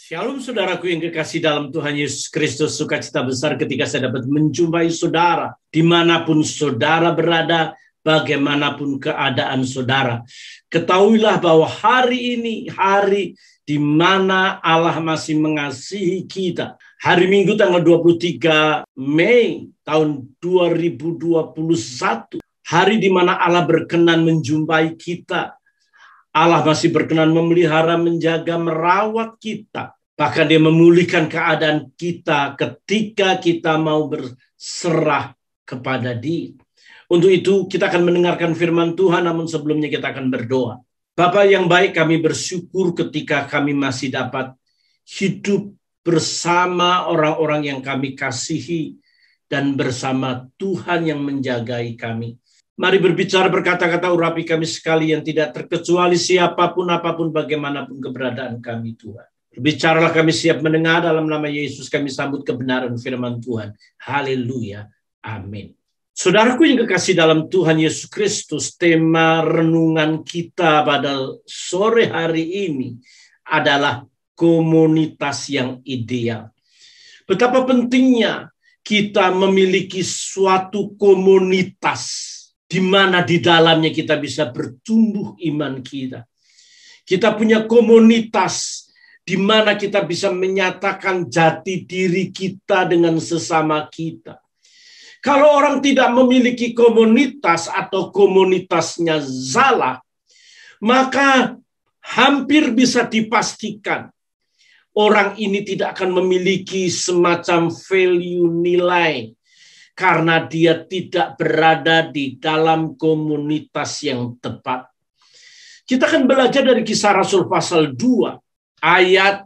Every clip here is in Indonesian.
Shalom saudaraku yang kekasih dalam Tuhan Yesus Kristus, sukacita besar ketika saya dapat menjumpai saudara. Dimanapun saudara berada, bagaimanapun keadaan saudara. Ketahuilah bahwa hari ini, hari di mana Allah masih mengasihi kita. Hari Minggu tanggal 23 Mei tahun 2021. Hari di mana Allah berkenan menjumpai kita. Allah masih berkenan memelihara, menjaga, merawat kita. Bahkan dia memulihkan keadaan kita ketika kita mau berserah kepada Dia. Untuk itu kita akan mendengarkan firman Tuhan, namun sebelumnya kita akan berdoa. Bapa yang baik, kami bersyukur ketika kami masih dapat hidup bersama orang-orang yang kami kasihi dan bersama Tuhan yang menjagai kami. Mari berbicara, berkata-kata, urapi kami sekalian, tidak terkecuali siapapun, apapun, bagaimanapun keberadaan kami, Tuhan. Bicaralah, kami siap mendengar. Dalam nama Yesus kami sambut kebenaran firman Tuhan. Haleluya. Amin. Saudaraku yang kekasih dalam Tuhan Yesus Kristus, tema renungan kita pada sore hari ini adalah komunitas yang ideal. Betapa pentingnya kita memiliki suatu komunitas di mana di dalamnya kita bisa bertumbuh iman kita. Kita punya komunitas di mana kita bisa menyatakan jati diri kita dengan sesama kita. Kalau orang tidak memiliki komunitas atau komunitasnya salah, maka hampir bisa dipastikan orang ini tidak akan memiliki semacam value nilai karena dia tidak berada di dalam komunitas yang tepat. Kita akan belajar dari Kisah Rasul pasal 2. Ayat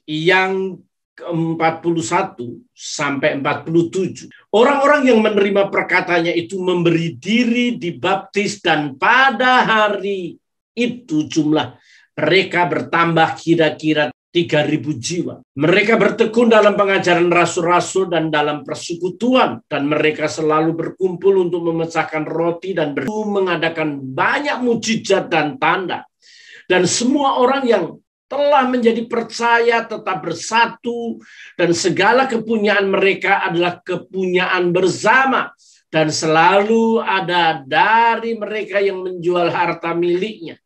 yang ke-41 sampai 47. Orang-orang yang menerima perkataannya itu memberi diri dibaptis, dan pada hari itu jumlah mereka bertambah kira-kira 3.000 jiwa. Mereka bertekun dalam pengajaran rasul-rasul dan dalam persekutuan, dan mereka selalu berkumpul untuk memecahkan roti dan mengadakan banyak mujizat dan tanda. Dan semua orang yang telah menjadi percaya tetap bersatu, dan segala kepunyaan mereka adalah kepunyaan bersama, dan selalu ada dari mereka yang menjual harta miliknya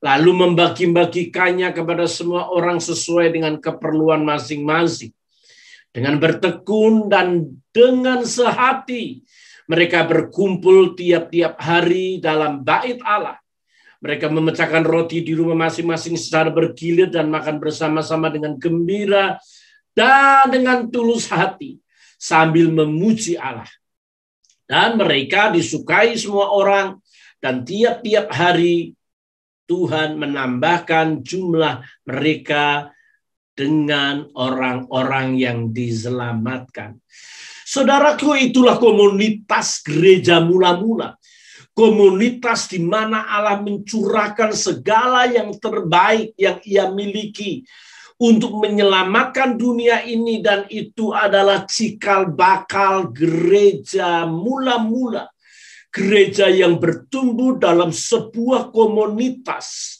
lalu membagi-bagikannya kepada semua orang sesuai dengan keperluan masing-masing. Dengan bertekun dan dengan sehati mereka berkumpul tiap-tiap hari dalam bait Allah. Mereka memecahkan roti di rumah masing-masing secara bergilir dan makan bersama-sama dengan gembira dan dengan tulus hati sambil memuji Allah. Dan mereka disukai semua orang, dan tiap-tiap hari Tuhan menambahkan jumlah mereka dengan orang-orang yang diselamatkan. Saudaraku, itulah komunitas gereja mula-mula. Komunitas di mana Allah mencurahkan segala yang terbaik yang Ia miliki untuk menyelamatkan dunia ini, dan itu adalah cikal bakal gereja mula-mula. Gereja yang bertumbuh dalam sebuah komunitas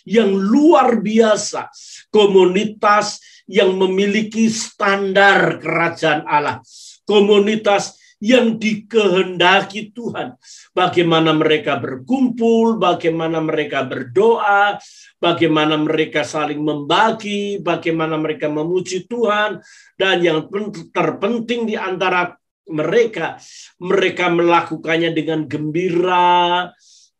yang luar biasa. Komunitas yang memiliki standar kerajaan Allah. Komunitas yang dikehendaki Tuhan. Bagaimana mereka berkumpul, bagaimana mereka berdoa, bagaimana mereka saling membagi, bagaimana mereka memuji Tuhan, dan yang terpenting di antara mereka melakukannya dengan gembira,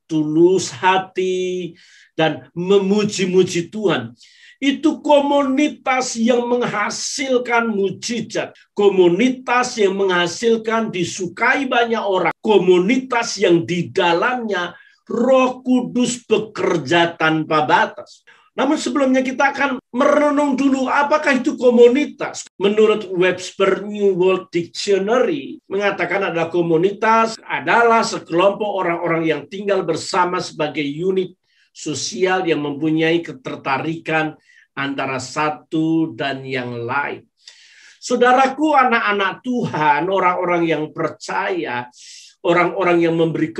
tulus hati, dan memuji-muji Tuhan. Itu komunitas yang menghasilkan mujizat. Komunitas yang menghasilkan disukai banyak orang. Komunitas yang di dalamnya Roh Kudus bekerja tanpa batas. Namun sebelumnya kita akan merenung dulu apakah itu komunitas. Menurut Webster New World Dictionary mengatakan adalah komunitas adalah sekelompok orang-orang yang tinggal bersama sebagai unit sosial yang mempunyai ketertarikan antara satu dan yang lain. Saudaraku, anak-anak Tuhan, orang-orang yang percaya, orang-orang yang memberi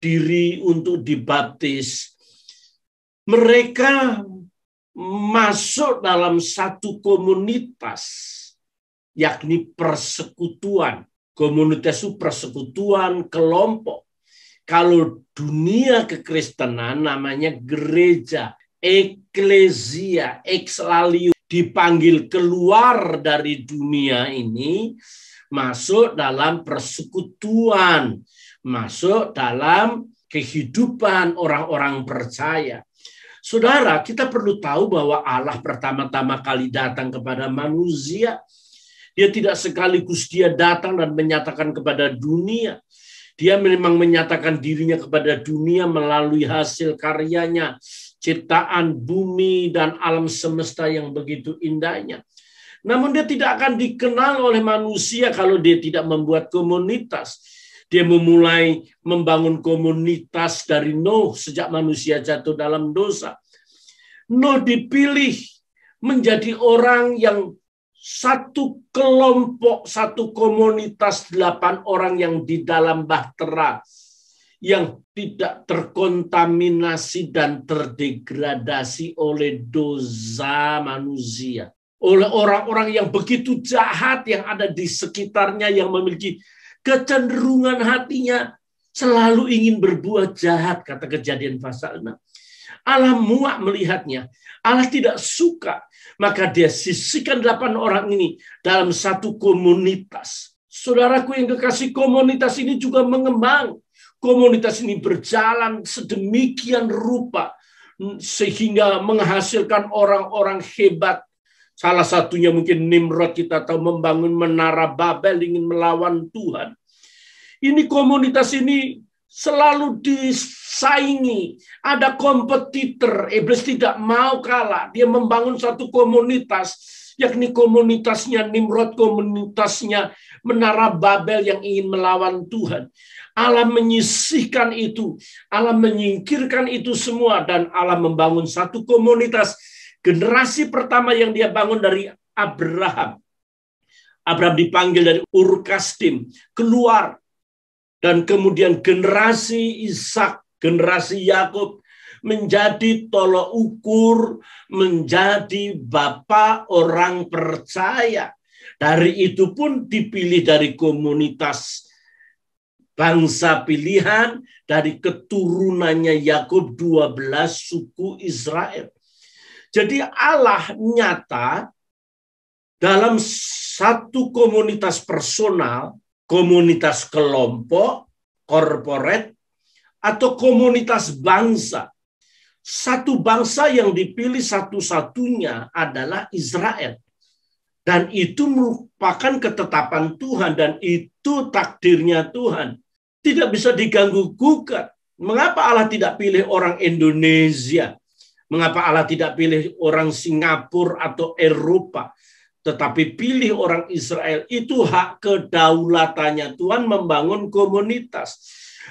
diri untuk dibaptis, mereka masuk dalam satu komunitas, yakni persekutuan. Komunitas itu persekutuan, kelompok. Kalau dunia kekristenan namanya gereja, eklesia, ekslaliu, dipanggil keluar dari dunia ini, masuk dalam persekutuan, masuk dalam kehidupan orang-orang percaya. Saudara, kita perlu tahu bahwa Allah pertama-tama kali datang kepada manusia. Dia tidak sekaligus dia datang dan menyatakan kepada dunia. Dia memang menyatakan dirinya kepada dunia melalui hasil karyanya, ciptaan bumi dan alam semesta yang begitu indahnya. Namun dia tidak akan dikenal oleh manusia kalau dia tidak membuat komunitas. Dia memulai membangun komunitas dari Nuh sejak manusia jatuh dalam dosa. Nuh dipilih menjadi orang yang satu kelompok, satu komunitas 8 orang yang di dalam bahtera, yang tidak terkontaminasi dan terdegradasi oleh dosa manusia. Oleh orang-orang yang begitu jahat yang ada di sekitarnya, yang memiliki kecenderungan hatinya selalu ingin berbuat jahat, kata Kejadian pasal 6. Allah muak melihatnya. Allah tidak suka. Maka dia sisihkan 8 orang ini dalam satu komunitas. Saudaraku yang kekasih, komunitas ini juga mengembang. Komunitas ini berjalan sedemikian rupa sehingga menghasilkan orang-orang hebat. Salah satunya mungkin Nimrod, kita tahu, membangun menara Babel, ingin melawan Tuhan. Ini komunitas ini selalu disaingi. Ada kompetitor. Iblis tidak mau kalah. Dia membangun satu komunitas, yakni komunitasnya Nimrod, komunitasnya menara Babel yang ingin melawan Tuhan. Allah menyisihkan itu. Allah menyingkirkan itu semua. Dan Allah membangun satu komunitas. Generasi pertama yang dia bangun dari Abraham. Abraham dipanggil dari Ur Kasdim, keluar. Dan kemudian generasi Ishak, generasi Yakub menjadi tolok ukur, menjadi bapa orang percaya. Dari itu pun dipilih dari komunitas bangsa pilihan, dari keturunannya Yakub 12 suku Israel. Jadi Allah nyata dalam satu komunitas personal, komunitas kelompok, korporat, atau komunitas bangsa. Satu bangsa yang dipilih satu-satunya adalah Israel. Dan itu merupakan ketetapan Tuhan, dan itu takdirnya Tuhan. Tidak bisa diganggu-gugat. Mengapa Allah tidak pilih orang Indonesia? Mengapa Allah tidak pilih orang Singapura atau Eropa? Tetapi pilih orang Israel. Itu hak kedaulatannya. Tuhan membangun komunitas.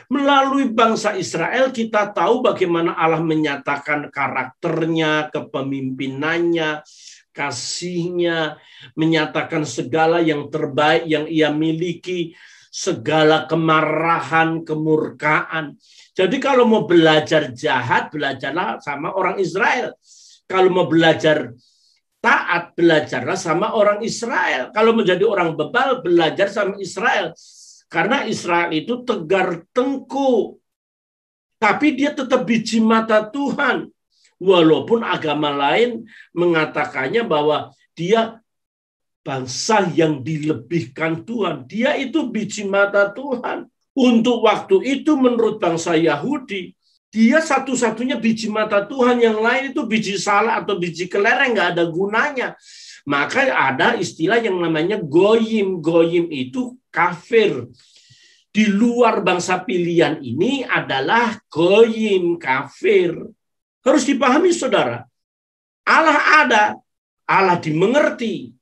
Melalui bangsa Israel kita tahu bagaimana Allah menyatakan karakternya, kepemimpinannya, kasihnya, menyatakan segala yang terbaik yang ia miliki, segala kemarahan, kemurkaan. Jadi kalau mau belajar jahat, belajarlah sama orang Israel. Kalau mau belajar taat, belajarlah sama orang Israel. Kalau menjadi orang bebal, belajar sama Israel. Karena Israel itu tegar tengkuk. Tapi dia tetap biji mata Tuhan. Walaupun agama lain mengatakannya bahwa dia bangsa yang dilebihkan Tuhan. Dia itu biji mata Tuhan. Untuk waktu itu menurut bangsa Yahudi, dia satu-satunya biji mata Tuhan, yang lain itu biji salak atau biji kelereng, nggak ada gunanya. Maka ada istilah yang namanya goyim. Goyim itu kafir. Di luar bangsa pilihan ini adalah goyim, kafir. Harus dipahami saudara. Allah ada, Allah dimengerti,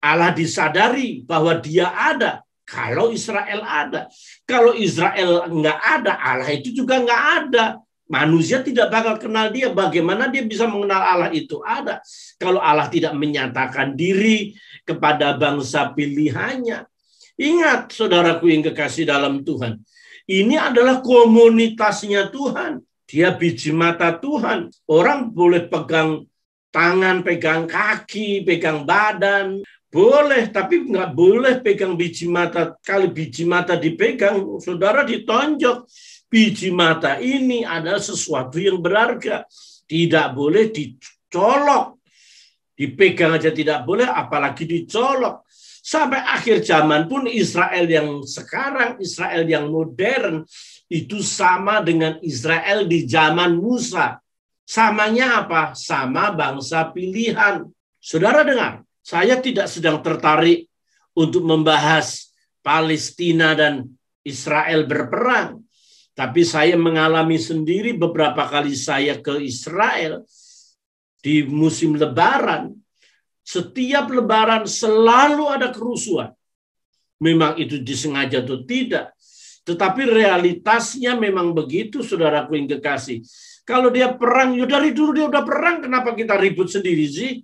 Allah disadari bahwa dia ada. Kalau Israel ada. Kalau Israel nggak ada, Allah itu juga nggak ada. Manusia tidak bakal kenal dia. Bagaimana dia bisa mengenal Allah itu ada? Kalau Allah tidak menyatakan diri kepada bangsa pilihannya. Ingat, saudaraku yang kekasih dalam Tuhan. Ini adalah komunitasnya Tuhan. Dia biji mata Tuhan. Orang boleh pegang tangan, pegang kaki, pegang badan. Boleh, tapi nggak boleh pegang biji mata. Kalau biji mata dipegang, saudara ditonjok. Biji mata ini adalah sesuatu yang berharga. Tidak boleh dicolok. Dipegang aja tidak boleh, apalagi dicolok. Sampai akhir zaman pun Israel yang sekarang, Israel yang modern, itu sama dengan Israel di zaman Musa. Samanya apa? Sama bangsa pilihan. Saudara dengar, saya tidak sedang tertarik untuk membahas Palestina dan Israel berperang. Tapi saya mengalami sendiri beberapa kali saya ke Israel di musim Lebaran. Setiap Lebaran selalu ada kerusuhan. Memang itu disengaja atau tidak. Tetapi realitasnya memang begitu, saudaraku yang kekasih. Kalau dia perang, ya dari dulu dia udah perang, kenapa kita ribut sendiri sih?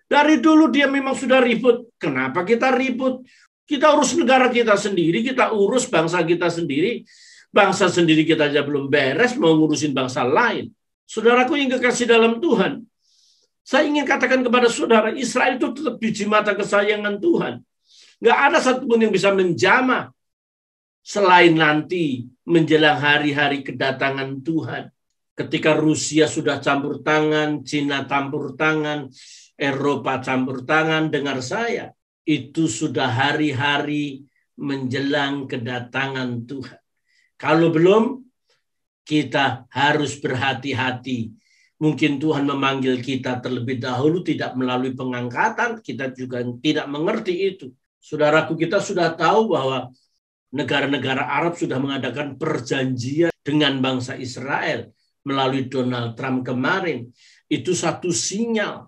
Dari dulu dia memang sudah ribut, kenapa kita ribut? Kita urus negara kita sendiri, kita urus bangsa kita sendiri. Bangsa sendiri kita aja belum beres, mau ngurusin bangsa lain. Saudaraku yang kekasih dalam Tuhan, saya ingin katakan kepada saudara, Israel itu tetap biji mata kesayangan Tuhan. Nggak ada satupun yang bisa menjamah selain nanti menjelang hari-hari kedatangan Tuhan. Ketika Rusia sudah campur tangan, Cina campur tangan, Eropa campur tangan, dengar saya, itu sudah hari-hari menjelang kedatangan Tuhan. Kalau belum, kita harus berhati-hati. Mungkin Tuhan memanggil kita terlebih dahulu, tidak melalui pengangkatan, kita juga tidak mengerti itu. Saudaraku, kita sudah tahu bahwa negara-negara Arab sudah mengadakan perjanjian dengan bangsa Israel melalui Donald Trump kemarin. Itu satu sinyal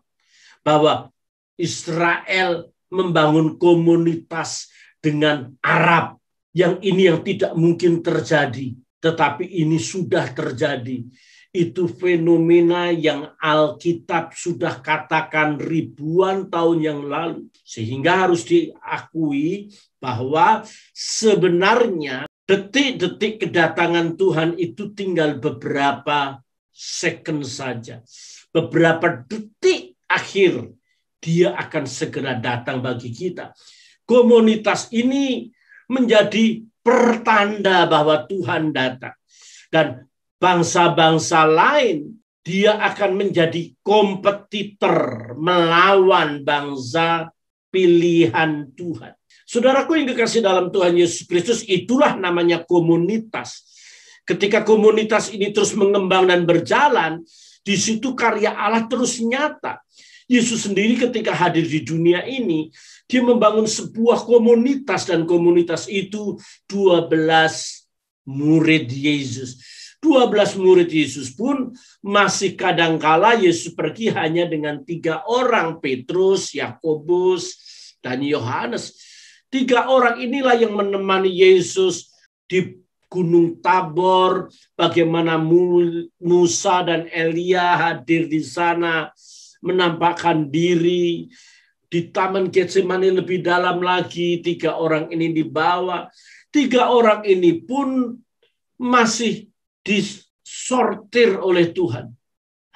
bahwa Israel membangun komunitas dengan Arab. Yang ini yang tidak mungkin terjadi, tetapi ini sudah terjadi. Itu fenomena yang Alkitab sudah katakan ribuan tahun yang lalu. Sehingga harus diakui bahwa sebenarnya detik-detik kedatangan Tuhan itu tinggal beberapa second saja. Beberapa detik akhir dia akan segera datang bagi kita. Komunitas ini menjadi pertanda bahwa Tuhan datang. Dan bangsa-bangsa lain, dia akan menjadi kompetitor melawan bangsa pilihan Tuhan. Saudaraku yang kekasih dalam Tuhan Yesus Kristus, itulah namanya komunitas. Ketika komunitas ini terus mengembang dan berjalan, di situ karya Allah terus nyata. Yesus sendiri ketika hadir di dunia ini, dia membangun sebuah komunitas, dan komunitas itu 12 murid Yesus. 12 murid Yesus pun masih kadangkala Yesus pergi hanya dengan 3 orang, Petrus, Yakobus, dan Yohanes. 3 orang inilah yang menemani Yesus di Gunung Tabor, bagaimana Musa dan Elia hadir di sana, menampakkan diri. Di Taman Getsemani lebih dalam lagi, 3 orang ini dibawa. 3 orang ini pun masih disortir oleh Tuhan.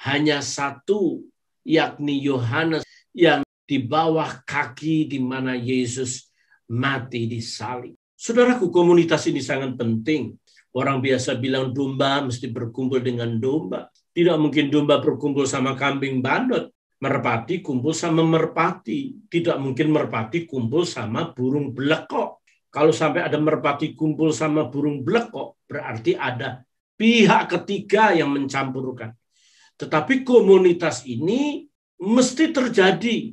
Hanya satu, yakni Yohanes, yang di bawah kaki di mana Yesus mati disalib. Saudaraku, komunitas ini sangat penting. Orang biasa bilang domba mesti berkumpul dengan domba. Tidak mungkin domba berkumpul sama kambing bandot. Merpati kumpul sama merpati. Tidak mungkin merpati kumpul sama burung belekok. Kalau sampai ada merpati kumpul sama burung belekok, berarti ada pihak ketiga yang mencampurkan. Tetapi komunitas ini mesti terjadi.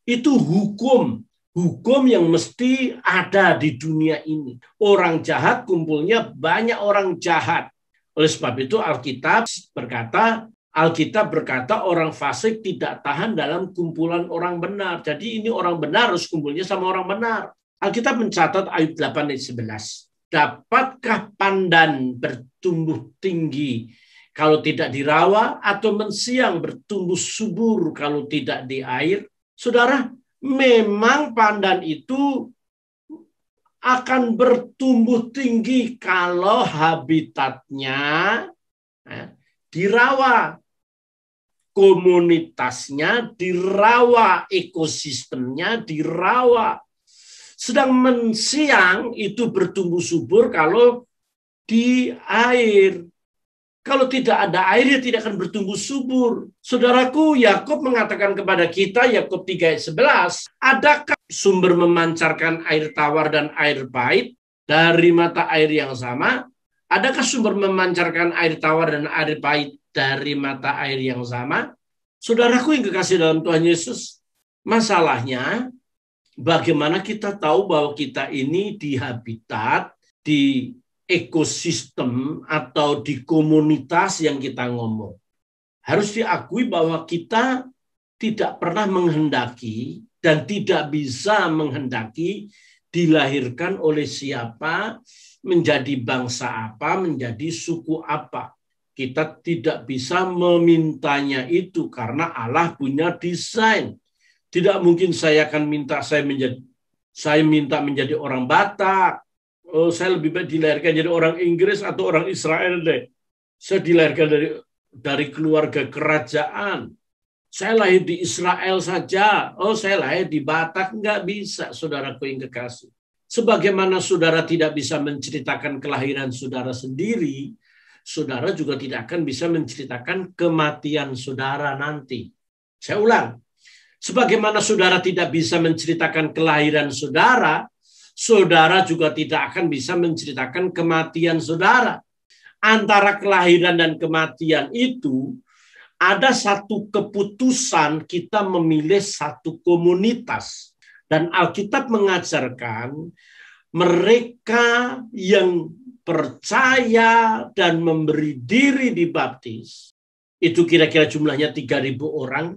Itu hukum. Hukum yang mesti ada di dunia ini. Orang jahat kumpulnya banyak orang jahat. Oleh sebab itu Alkitab berkata orang fasik tidak tahan dalam kumpulan orang benar. Jadi ini orang benar harus kumpulnya sama orang benar. Alkitab mencatat ayat 8 dan 11. Dapatkah pandan bertumbuh tinggi kalau tidak dirawa, atau mensiang bertumbuh subur kalau tidak di air? Saudara, memang pandan itu akan bertumbuh tinggi kalau habitatnya dirawa. komunitasnya dirawa, ekosistemnya dirawa. Sedang mensiang itu bertumbuh subur kalau di air. Kalau tidak ada air, dia tidak akan bertumbuh subur. Saudaraku, Yakub mengatakan kepada kita, Yakub 3 ayat 11, adakah sumber memancarkan air tawar dan air pahit dari mata air yang sama? Adakah sumber memancarkan air tawar dan air pahit dari mata air yang sama? Saudaraku yang kekasih dalam Tuhan Yesus, masalahnya bagaimana kita tahu bahwa kita ini di habitat, di ekosistem atau di komunitas yang kita ngomong. Harus diakui bahwa kita tidak pernah menghendaki dan tidak bisa menghendaki dilahirkan oleh siapa, menjadi bangsa apa, menjadi suku apa. Kita tidak bisa memintanya itu karena Allah punya desain. Tidak mungkin saya akan minta saya minta menjadi orang Batak. Oh, saya lebih baik dilahirkan jadi orang Inggris atau orang Israel deh. Saya dilahirkan dari keluarga kerajaan. Saya lahir di Israel saja. Oh, saya lahir di Batak. Nggak bisa, saudaraku yang kekasih. Sebagaimana saudara tidak bisa menceritakan kelahiran saudara sendiri, saudara juga tidak akan bisa menceritakan kematian saudara nanti. Saya ulang. Sebagaimana saudara tidak bisa menceritakan kelahiran saudara, saudara juga tidak akan bisa menceritakan kematian saudara. Antara kelahiran dan kematian itu ada satu keputusan kita memilih satu komunitas. Dan Alkitab mengajarkan mereka yang percaya dan memberi diri dibaptis, itu kira-kira jumlahnya 3.000 orang,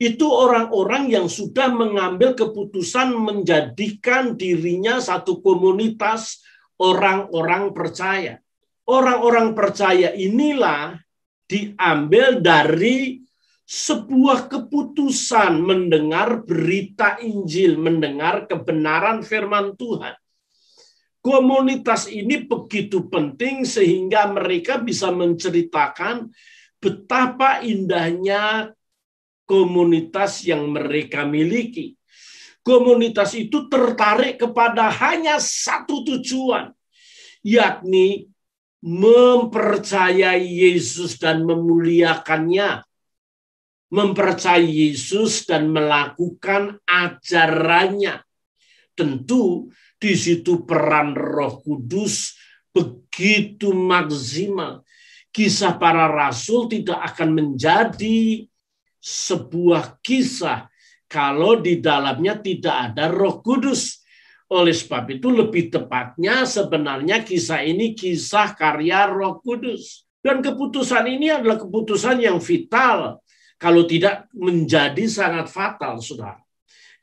itu orang-orang yang sudah mengambil keputusan menjadikan dirinya satu komunitas orang-orang percaya. Orang-orang percaya inilah diambil dari sebuah keputusan mendengar berita Injil, mendengar kebenaran firman Tuhan. Komunitas ini begitu penting sehingga mereka bisa menceritakan betapa indahnya komunitas yang mereka miliki. Komunitas itu tertarik kepada hanya satu tujuan, yakni mempercayai Yesus dan memuliakannya. Mempercayai Yesus dan melakukan ajarannya. Tentu di situ peran Roh Kudus begitu maksimal. Kisah para rasul tidak akan menjadi sebuah kisah kalau di dalamnya tidak ada Roh Kudus. Oleh sebab itu lebih tepatnya sebenarnya kisah ini kisah karya Roh Kudus. Dan keputusan ini adalah keputusan yang vital. Kalau tidak menjadi sangat fatal, saudara.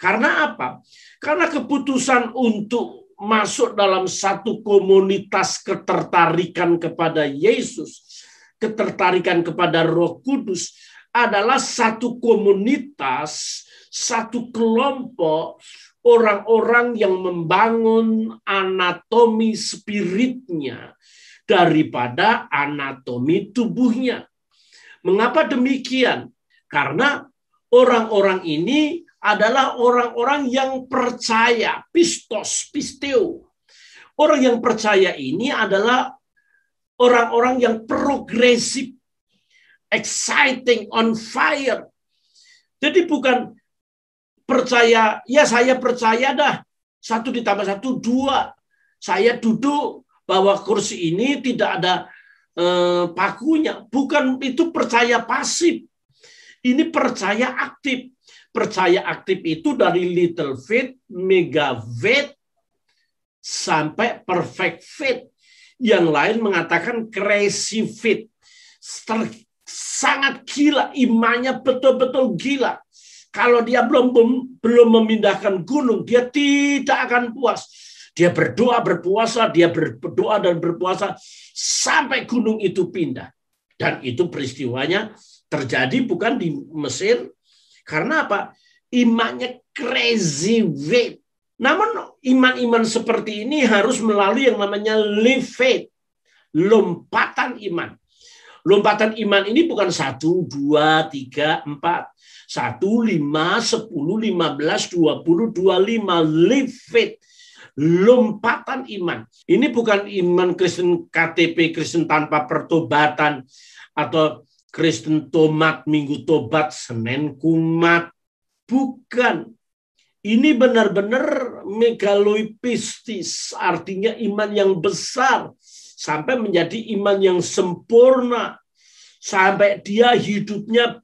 Karena apa? Karena keputusan untuk masuk dalam satu komunitas ketertarikan kepada Yesus, ketertarikan kepada Roh Kudus, adalah satu komunitas, satu kelompok orang-orang yang membangun anatomi spiritnya daripada anatomi tubuhnya. Mengapa demikian? Karena orang-orang ini adalah orang-orang yang percaya, pistos, pisteo. Orang yang percaya ini adalah orang-orang yang progresif, exciting, on fire. Jadi bukan percaya, ya saya percaya dah, 1 ditambah 1, 2. Saya duduk bahwa kursi ini tidak ada pakunya. Bukan itu percaya pasif. Ini percaya aktif. Percaya aktif itu dari little faith, mega faith, sampai perfect faith. Yang lain mengatakan crazy faith. Sangat gila, imannya betul-betul gila. Kalau dia belum memindahkan gunung, dia tidak akan puas. Dia berdoa, berpuasa, dia berdoa dan berpuasa sampai gunung itu pindah. Dan itu peristiwanya terjadi bukan di Mesir. Karena apa? Imannya crazy faith. Namun iman-iman seperti ini harus melalui yang namanya live faith. Lompatan iman. Lompatan iman ini bukan 1, 2, 3, 4. 1, 5, 10, 15, 20, 25. Live faith. Lompatan iman. Ini bukan iman Kristen KTP, Kristen tanpa pertobatan, atau Kristen tomat, Minggu tobat, Senin kumat. Bukan. Ini benar-benar megaloipistis, artinya iman yang besar, sampai menjadi iman yang sempurna, sampai dia hidupnya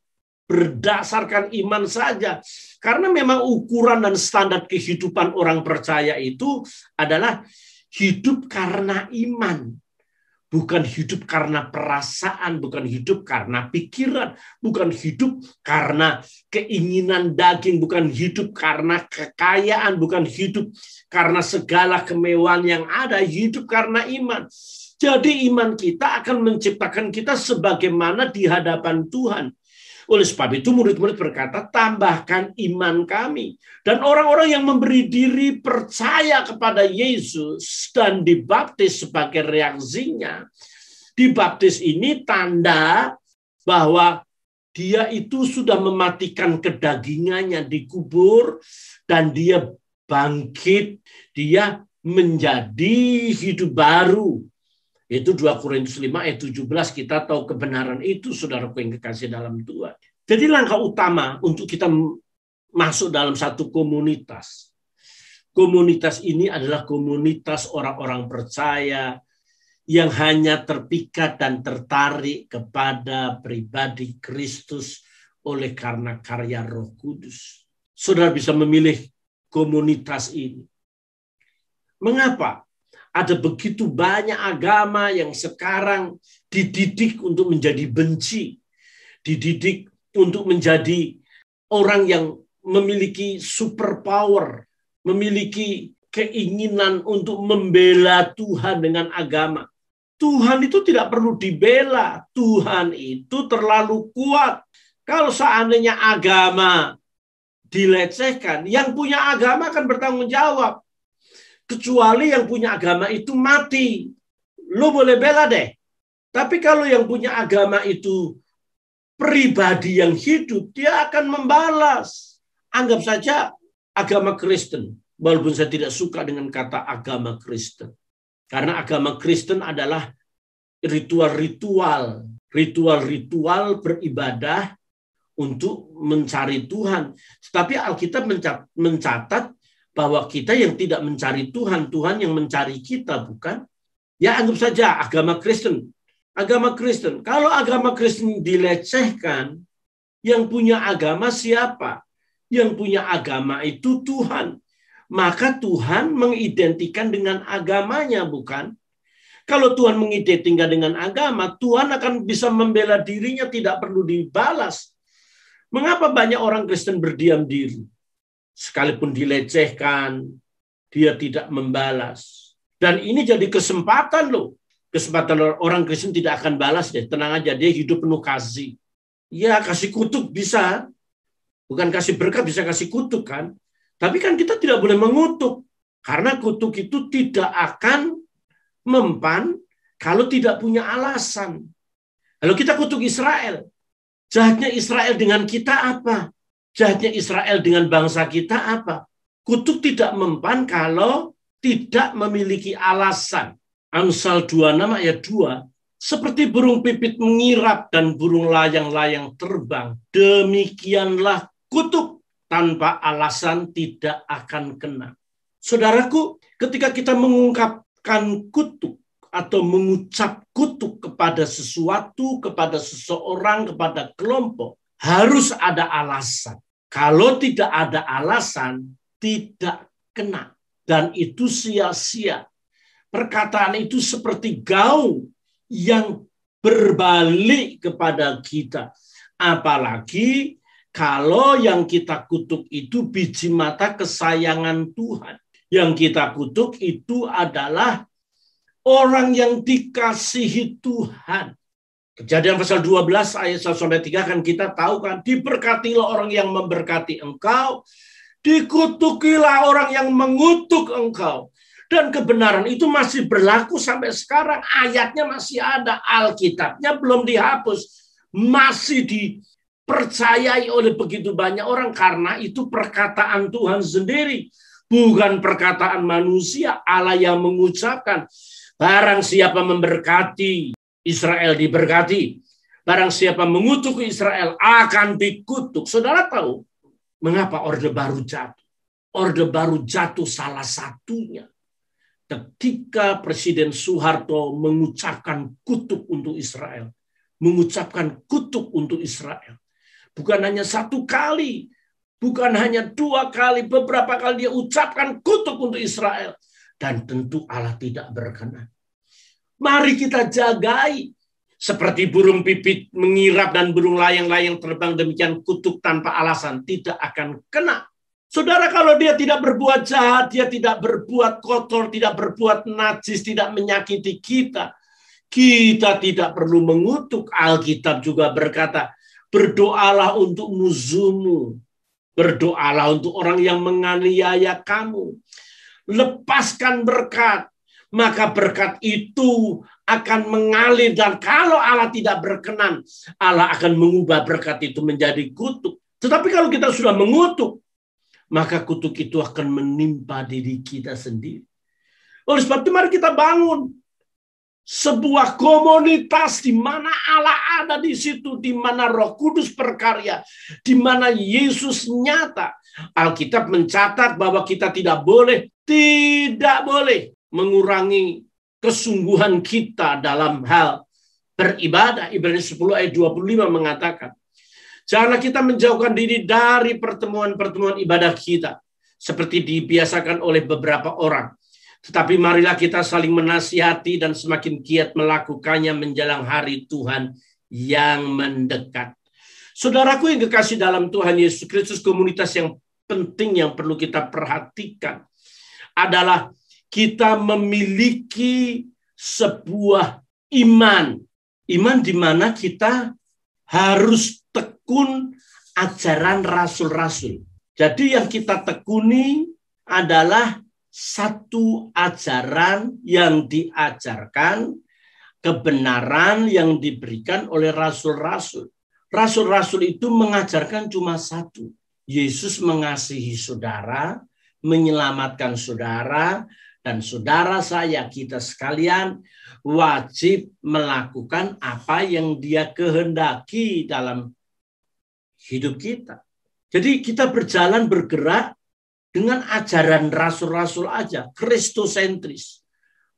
berdasarkan iman saja. Karena memang ukuran dan standar kehidupan orang percaya itu adalah hidup karena iman. Bukan hidup karena perasaan, bukan hidup karena pikiran, bukan hidup karena keinginan daging, bukan hidup karena kekayaan, bukan hidup karena segala kemewahan yang ada, hidup karena iman. Jadi iman kita akan menciptakan kita sebagaimana di hadapan Tuhan. Oleh sebab itu murid-murid berkata, tambahkan iman kami. Dan orang-orang yang memberi diri percaya kepada Yesus dan dibaptis sebagai reaksinya, dibaptis ini tanda bahwa dia itu sudah mematikan kedagingannya, dikubur, dan dia bangkit, dia menjadi hidup baru. Itu 2 Korintus 5 ayat 17, kita tahu kebenaran itu, saudaraku yang kekasih dalam Tuhan. Jadi langkah utama untuk kita masuk dalam satu komunitas. Komunitas ini adalah komunitas orang-orang percaya yang hanya terpikat dan tertarik kepada pribadi Kristus oleh karena karya Roh Kudus. Saudara bisa memilih komunitas ini. Mengapa? Ada begitu banyak agama yang sekarang dididik untuk menjadi benci, dididik untuk menjadi orang yang memiliki superpower, memiliki keinginan untuk membela Tuhan dengan agama. Tuhan itu tidak perlu dibela, Tuhan itu terlalu kuat. Kalau seandainya agama dilecehkan, yang punya agama akan bertanggung jawab. Kecuali yang punya agama itu mati. Lo boleh bela deh. Tapi kalau yang punya agama itu pribadi yang hidup, dia akan membalas. Anggap saja agama Kristen. Walaupun saya tidak suka dengan kata agama Kristen. Karena agama Kristen adalah ritual-ritual. Ritual-ritual beribadah untuk mencari Tuhan. Tetapi Alkitab mencatat bahwa kita yang tidak mencari Tuhan, Tuhan yang mencari kita, bukan? Ya anggap saja agama Kristen. Agama Kristen. Kalau agama Kristen dilecehkan, yang punya agama siapa? Yang punya agama itu Tuhan. Maka Tuhan mengidentikan dengan agamanya, bukan? Kalau Tuhan mengidentikan dengan agama, Tuhan akan bisa membela dirinya, tidak perlu dibalas. Mengapa banyak orang Kristen berdiam diri? Sekalipun dilecehkan, dia tidak membalas. Dan ini jadi kesempatan loh. Kesempatan orang Kristen tidak akan balas deh. Tenang aja, dia hidup penuh kasih. Ya, kasih kutuk bisa. Bukan kasih berkat, bisa kasih kutuk kan. Tapi kan kita tidak boleh mengutuk. Karena kutuk itu tidak akan mempan kalau tidak punya alasan. Kalau kita kutuk Israel, jahatnya Israel dengan kita apa? Jahatnya Israel dengan bangsa kita apa? Kutuk tidak mempan kalau tidak memiliki alasan. Amsal 26 ayat 2, seperti burung pipit mengirap dan burung layang-layang terbang, demikianlah kutuk tanpa alasan tidak akan kena. Saudaraku, ketika kita mengungkapkan kutuk atau mengucap kutuk kepada sesuatu, kepada seseorang, kepada kelompok, harus ada alasan. Kalau tidak ada alasan, tidak kena. Dan itu sia-sia. Perkataan itu seperti gaung yang berbalik kepada kita. Apalagi kalau yang kita kutuk itu biji mata kesayangan Tuhan. Yang kita kutuk itu adalah orang yang dikasihi Tuhan. Kejadian pasal 12 ayat 1-3 kan kita tahu kan, diberkatilah orang yang memberkati engkau, dikutukilah orang yang mengutuk engkau. Dan kebenaran itu masih berlaku sampai sekarang. Ayatnya masih ada. Alkitabnya belum dihapus. Masih dipercayai oleh begitu banyak orang. Karena itu perkataan Tuhan sendiri. Bukan perkataan manusia. Allah yang mengucapkan. Barang siapa memberkati, Israel diberkati. Barang siapa mengutuk Israel akan dikutuk. Saudara tahu mengapa Orde Baru jatuh? Orde Baru jatuh salah satunya ketika Presiden Soeharto mengucapkan kutuk untuk Israel. Mengucapkan kutuk untuk Israel. Bukan hanya satu kali, bukan hanya dua kali, beberapa kali dia ucapkan kutuk untuk Israel. Dan tentu Allah tidak berkenan. Mari kita jagai. Seperti burung pipit mengirap dan burung layang-layang terbang, demikian kutuk tanpa alasan tidak akan kena. Saudara, kalau dia tidak berbuat jahat, dia tidak berbuat kotor, tidak berbuat najis, tidak menyakiti kita, kita tidak perlu mengutuk. Alkitab juga berkata, berdoalah untuk musuhmu, berdoalah untuk orang yang menganiaya kamu. Lepaskan berkat, maka berkat itu akan mengalir. Dan kalau Allah tidak berkenan, Allah akan mengubah berkat itu menjadi kutuk. Tetapi kalau kita sudah mengutuk, maka kutuk itu akan menimpa diri kita sendiri. Oleh sebab itu mari kita bangun sebuah komunitas di mana Allah ada di situ, di mana Roh Kudus berkarya, di mana Yesus nyata. Alkitab mencatat bahwa kita tidak boleh mengurangi kesungguhan kita dalam hal beribadah. Ibrani 10 ayat 25 mengatakan, janganlah kita menjauhkan diri dari pertemuan-pertemuan ibadah kita, seperti dibiasakan oleh beberapa orang. Tetapi marilah kita saling menasihati dan semakin giat melakukannya menjelang hari Tuhan yang mendekat. Saudaraku yang kekasih dalam Tuhan Yesus Kristus, komunitas yang penting yang perlu kita perhatikan adalah kita memiliki sebuah iman. Iman di mana kita harus tekun ajaran rasul-rasul. Jadi yang kita tekuni adalah satu ajaran yang diajarkan, kebenaran yang diberikan oleh rasul-rasul. Rasul-rasul itu mengajarkan cuma satu. Yesus mengasihi saudara, menyelamatkan saudara, dan saudara saya, kita sekalian wajib melakukan apa yang dia kehendaki dalam hidup kita. Jadi kita berjalan bergerak dengan ajaran rasul-rasul aja, Kristosentris,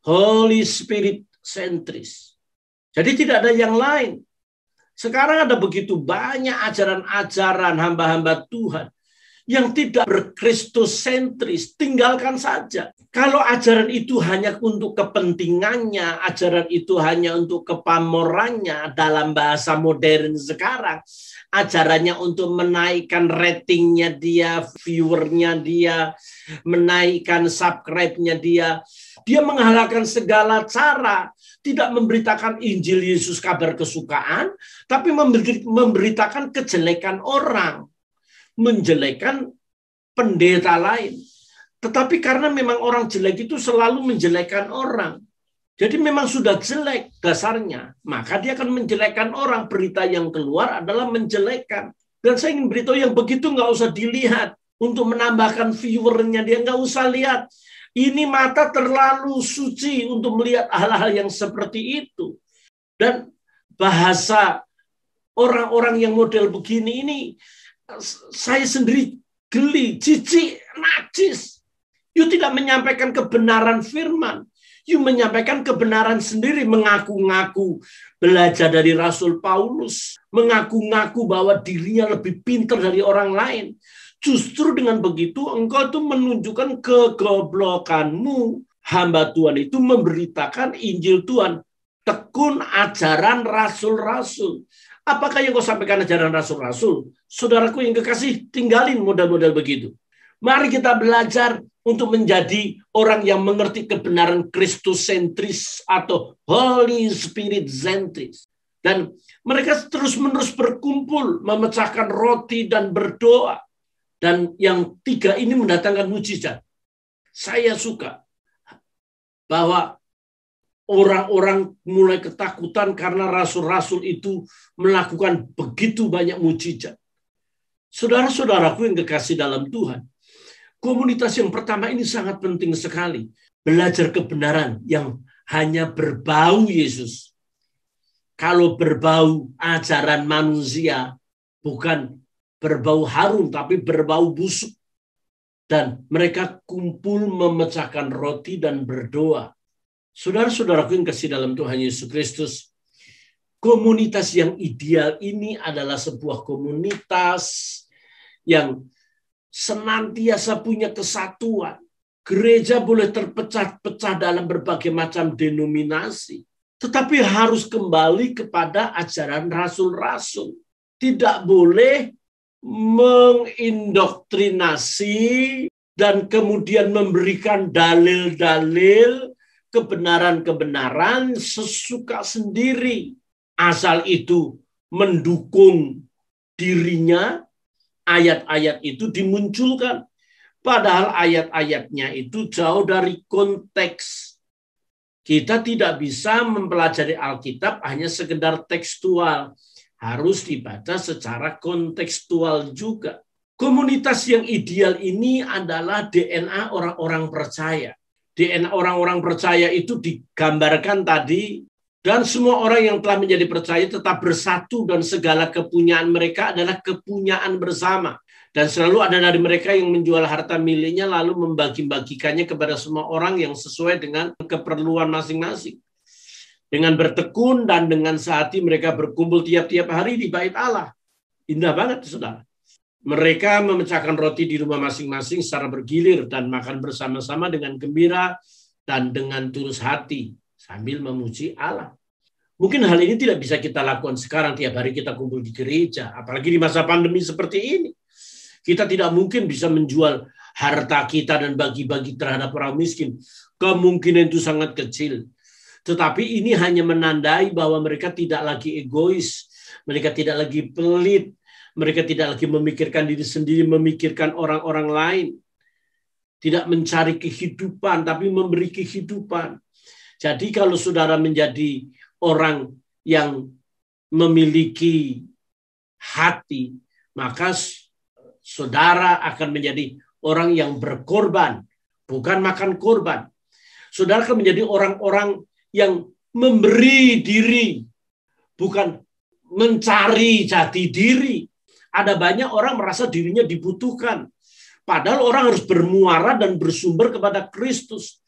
Holy Spirit sentris. Jadi tidak ada yang lain. Sekarang ada begitu banyak ajaran-ajaran hamba-hamba Tuhan yang tidak berkristosentris, tinggalkan saja. Kalau ajaran itu hanya untuk kepentingannya, ajaran itu hanya untuk kepamorannya dalam bahasa modern sekarang, ajarannya untuk menaikkan ratingnya dia, viewernya dia, menaikkan subscribe-nya dia menghalalkan segala cara, tidak memberitakan Injil Yesus kabar kesukaan, tapi memberitakan kejelekan orang, menjelekan pendeta lain. Tetapi karena memang orang jelek itu selalu menjelekan orang. Jadi memang sudah jelek dasarnya. Maka dia akan menjelekan orang. Berita yang keluar adalah menjelekan. Dan saya ingin beritahu yang begitu nggak usah dilihat. Untuk menambahkan viewernya dia nggak usah lihat. Ini mata terlalu suci untuk melihat hal-hal yang seperti itu. Dan bahasa orang-orang yang model begini ini, saya sendiri geli, jijik, najis. You tidak menyampaikan kebenaran firman. You menyampaikan kebenaran sendiri, mengaku-ngaku belajar dari Rasul Paulus, mengaku-ngaku bahwa dirinya lebih pintar dari orang lain. Justru dengan begitu engkau itu menunjukkan kegoblokanmu. Hamba Tuhan itu memberitakan Injil Tuhan. Tekun ajaran rasul-rasul. Apakah yang kau sampaikan ajaran rasul-rasul? Saudaraku yang kekasih, tinggalin model-model begitu. Mari kita belajar untuk menjadi orang yang mengerti kebenaran Kristosentris atau Holy Spirit sentris. Dan mereka terus-menerus berkumpul, memecahkan roti dan berdoa. Dan yang tiga ini mendatangkan mujizat. Saya suka. bahwa orang-orang mulai ketakutan karena rasul-rasul itu melakukan begitu banyak mujizat. Saudara-saudaraku yang kekasih dalam Tuhan, komunitas yang pertama ini sangat penting sekali. Belajar kebenaran yang hanya berbau Yesus. Kalau berbau ajaran manusia, bukan berbau harum, tapi berbau busuk. Dan mereka kumpul memecahkan roti dan berdoa. Saudara-saudaraku yang kasih dalam Tuhan Yesus Kristus, komunitas yang ideal ini adalah sebuah komunitas yang senantiasa punya kesatuan. Gereja boleh terpecah-pecah dalam berbagai macam denominasi, tetapi harus kembali kepada ajaran rasul-rasul. Tidak boleh mengindoktrinasi dan kemudian memberikan dalil-dalil kebenaran-kebenaran sesuka sendiri. Asal itu mendukung dirinya, ayat-ayat itu dimunculkan. Padahal ayat-ayatnya itu jauh dari konteks. Kita tidak bisa mempelajari Alkitab hanya sekedar tekstual. Harus dibaca secara kontekstual juga. Komunitas yang ideal ini adalah DNA orang-orang percaya. DNA orang-orang percaya itu digambarkan tadi, dan semua orang yang telah menjadi percaya tetap bersatu dan segala kepunyaan mereka adalah kepunyaan bersama. Dan selalu ada dari mereka yang menjual harta miliknya lalu membagi-bagikannya kepada semua orang yang sesuai dengan keperluan masing-masing. Dengan bertekun dan dengan sehati mereka berkumpul tiap-tiap hari di bait Allah. Indah banget, saudara. Mereka memecahkan roti di rumah masing-masing secara bergilir dan makan bersama-sama dengan gembira dan dengan tulus hati sambil memuji Allah. Mungkin hal ini tidak bisa kita lakukan sekarang tiap hari kita kumpul di gereja, apalagi di masa pandemi seperti ini. Kita tidak mungkin bisa menjual harta kita dan bagi-bagi terhadap orang miskin. Kemungkinan itu sangat kecil. Tetapi ini hanya menandai bahwa mereka tidak lagi egois, mereka tidak lagi pelit, mereka tidak lagi memikirkan diri sendiri, memikirkan orang-orang lain. Tidak mencari kehidupan, tapi memberi kehidupan. Jadi kalau saudara menjadi orang yang memiliki hati, maka saudara akan menjadi orang yang berkorban, bukan makan korban. Saudara akan menjadi orang-orang yang memberi diri, bukan mencari jati diri. Ada banyak orang merasa dirinya dibutuhkan. Padahal orang harus bermuara dan bersumber kepada Kristus.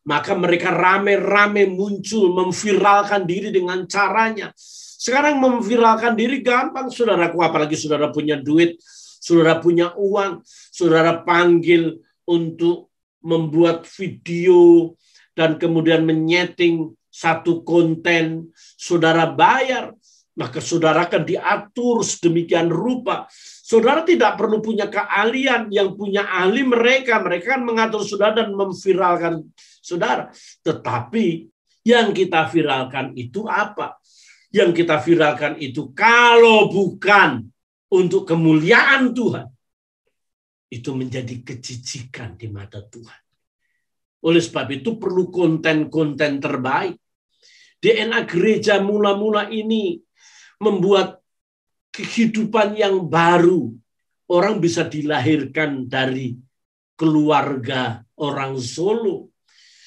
Maka mereka rame-rame muncul, memviralkan diri dengan caranya. Sekarang memviralkan diri gampang, saudaraku. Apalagi saudara punya duit, saudara punya uang, saudara panggil untuk membuat video, dan kemudian menyeting satu konten, saudara bayar, maka saudara akan diatur sedemikian rupa. Saudara tidak perlu punya keahlian, yang punya ahli mereka kan mengatur saudara dan memviralkan saudara. Tetapi yang kita viralkan itu apa? Yang kita viralkan itu kalau bukan untuk kemuliaan Tuhan, itu menjadi kejijikan di mata Tuhan. Oleh sebab itu perlu konten-konten terbaik. DNA gereja mula-mula ini membuat kehidupan yang baru. Orang bisa dilahirkan dari keluarga orang Solo.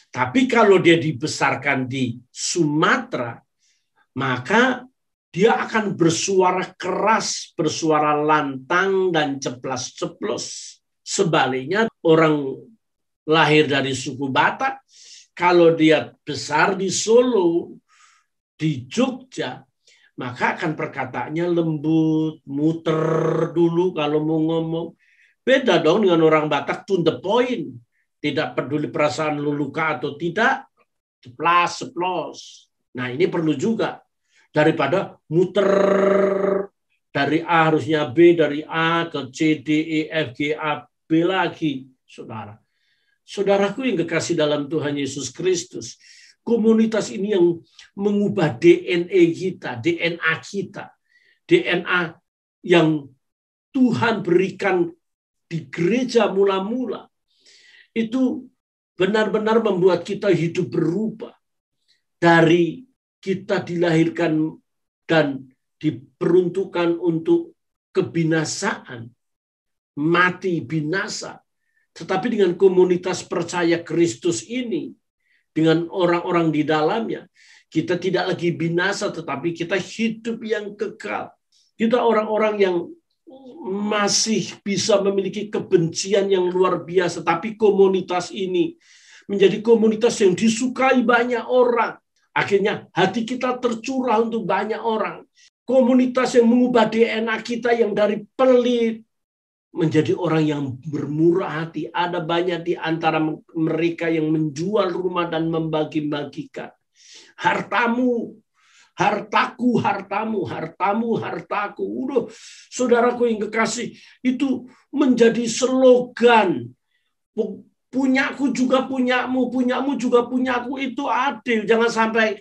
Tapi kalau dia dibesarkan di Sumatera, maka dia akan bersuara keras, bersuara lantang dan ceplas-ceplos. Sebaliknya orang lahir dari suku Batak, kalau dia besar di Solo, di Jogja, maka akan perkataannya lembut, muter dulu kalau mau ngomong. Beda dong dengan orang Batak, to the point. Tidak peduli perasaan lu luka atau tidak, ceplas-ceplos. Nah ini perlu juga. Daripada muter dari A harusnya B, dari A ke C, D, E, F, G, A, B lagi, saudara. Saudaraku yang kekasih dalam Tuhan Yesus Kristus, komunitas ini yang mengubah DNA kita, DNA yang Tuhan berikan di gereja mula-mula, itu benar-benar membuat kita hidup berubah. Dari kita dilahirkan dan diperuntukkan untuk kebinasaan, mati binasa. Tetapi dengan komunitas percaya Kristus ini, dengan orang-orang di dalamnya, kita tidak lagi binasa, tetapi kita hidup yang kekal. Kita orang-orang yang masih bisa memiliki kebencian yang luar biasa, tapi komunitas ini menjadi komunitas yang disukai banyak orang. Akhirnya hati kita tercurah untuk banyak orang. Komunitas yang mengubah DNA kita yang dari pelit menjadi orang yang bermurah hati. Ada banyak di antara mereka yang menjual rumah dan membagi-bagikan. Hartamu, hartaku, hartamu, hartamu, hartaku. Udah, saudaraku yang kekasih, itu menjadi slogan. Punyaku juga punyamu, punyamu juga punyaku, itu adil. Jangan sampai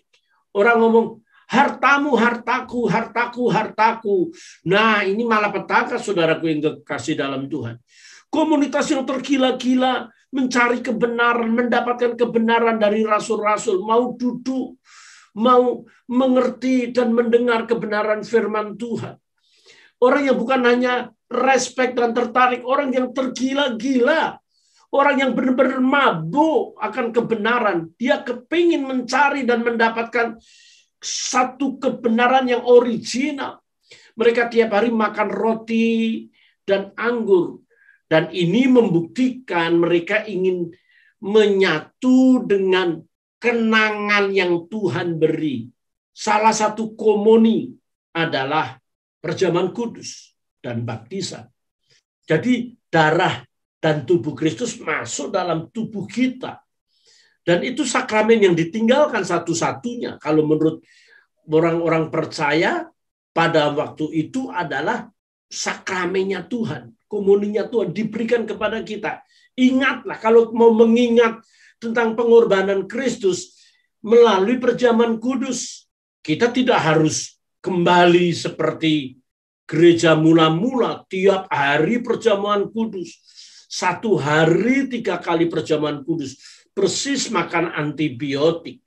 orang ngomong, hartamu, hartaku, hartaku, hartaku. Nah, ini malapetaka, saudaraku yang kekasih dalam Tuhan. Komunitas yang tergila-gila mencari kebenaran, mendapatkan kebenaran dari rasul-rasul, mau duduk, mau mengerti dan mendengar kebenaran firman Tuhan. Orang yang bukan hanya respek dan tertarik, orang yang tergila-gila, orang yang benar-benar mabuk akan kebenaran. Dia kepingin mencari dan mendapatkan satu kebenaran yang original. Mereka tiap hari makan roti dan anggur. Dan ini membuktikan mereka ingin menyatu dengan kenangan yang Tuhan beri. Salah satu komuni adalah perjamuan kudus dan baptisan. Jadi darah dan tubuh Kristus masuk dalam tubuh kita. Dan itu sakramen yang ditinggalkan satu-satunya. Kalau menurut orang-orang percaya, pada waktu itu adalah sakramennya Tuhan. Komuninya Tuhan diberikan kepada kita. Ingatlah, kalau mau mengingat tentang pengorbanan Kristus melalui perjamuan kudus, kita tidak harus kembali seperti gereja mula-mula, tiap hari perjamuan kudus. 1 hari 3 kali perjamuan kudus. Persis makan antibiotik.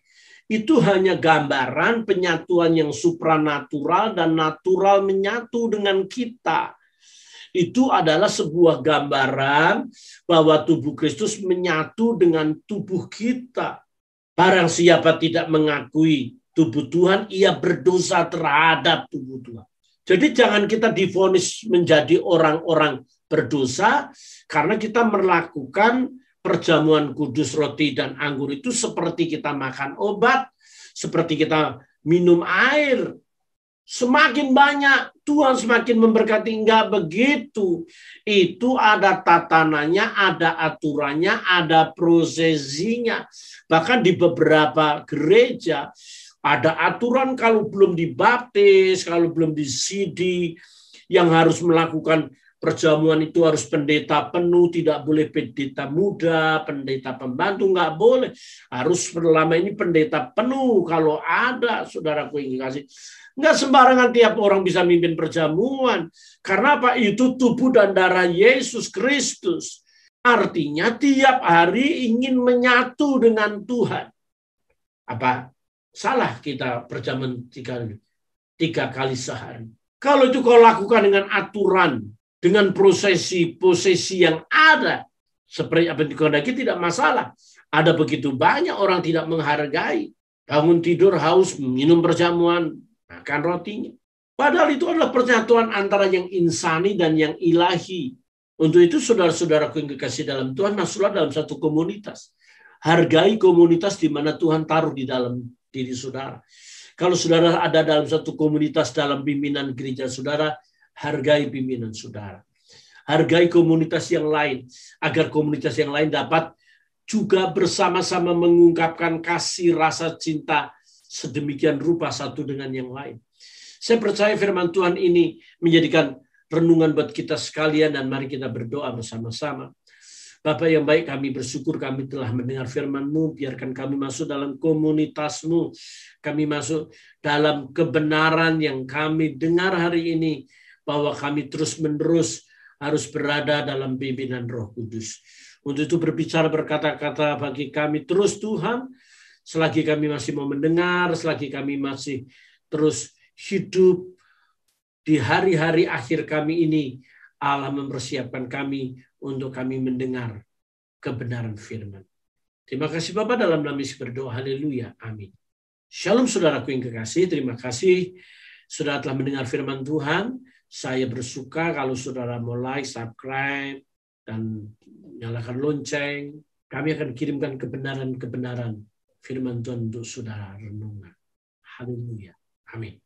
Itu hanya gambaran penyatuan yang supranatural dan natural menyatu dengan kita. Itu adalah sebuah gambaran bahwa tubuh Kristus menyatu dengan tubuh kita. Barang siapa tidak mengakui tubuh Tuhan, ia berdosa terhadap tubuh Tuhan. Jadi jangan kita divonis menjadi orang-orang berdosa karena kita melakukan perjamuan kudus roti dan anggur itu seperti kita makan obat, seperti kita minum air. Semakin banyak Tuhan semakin memberkati. Enggak begitu. Itu ada tatanannya, ada aturannya, ada prosesinya. Bahkan di beberapa gereja ada aturan kalau belum dibaptis, kalau belum disidi, yang harus melakukan perjamuan itu harus pendeta penuh, tidak boleh pendeta muda, pendeta pembantu, nggak boleh. Harus selama ini pendeta penuh kalau ada, saudaraku yang dikasih. Nggak sembarangan tiap orang bisa mimpin perjamuan. Karena apa? Itu tubuh dan darah Yesus Kristus. Artinya tiap hari ingin menyatu dengan Tuhan. Apa? Salah kita perjamuan 3 kali sehari. Kalau itu kau lakukan dengan aturan, dengan prosesi yang ada, seperti apa yang dikehendaki, tidak masalah. Ada begitu banyak orang tidak menghargai. Bangun tidur haus, minum perjamuan, makan rotinya. Padahal itu adalah persatuan antara yang insani dan yang ilahi. Untuk itu saudara-saudaraku yang kekasih dalam Tuhan, masuklah dalam satu komunitas. Hargai komunitas di mana Tuhan taruh di dalam diri saudara. Kalau saudara ada dalam satu komunitas dalam pimpinan gereja saudara, hargai pimpinan saudara. Hargai komunitas yang lain, agar komunitas yang lain dapat juga bersama-sama mengungkapkan kasih rasa cinta sedemikian rupa satu dengan yang lain. Saya percaya firman Tuhan ini menjadikan renungan buat kita sekalian, dan mari kita berdoa bersama-sama. Bapa yang baik, kami bersyukur kami telah mendengar firman-Mu. Biarkan kami masuk dalam komunitas-Mu. Kami masuk dalam kebenaran yang kami dengar hari ini, bahwa kami terus-menerus harus berada dalam pimpinan Roh Kudus. Untuk itu berbicara berkata-kata bagi kami terus Tuhan, selagi kami masih mau mendengar, selagi kami masih terus hidup di hari-hari akhir kami ini, Allah mempersiapkan kami untuk kami mendengar kebenaran firman. Terima kasih Bapak, dalam nama Yesus berdoa, haleluya, amin. Shalom saudaraku yang kekasih, terima kasih saudara telah mendengar firman Tuhan. Saya bersuka kalau saudara mau like, subscribe, dan nyalakan lonceng. Kami akan kirimkan kebenaran-kebenaran firman Tuhan untuk saudara renungan. Haleluya. Amin.